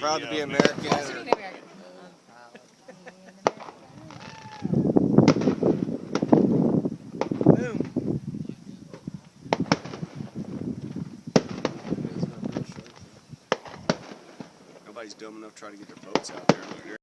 Proud to be American. Proud to be American. Boom. Nobody's dumb enough to try to get their boats out there.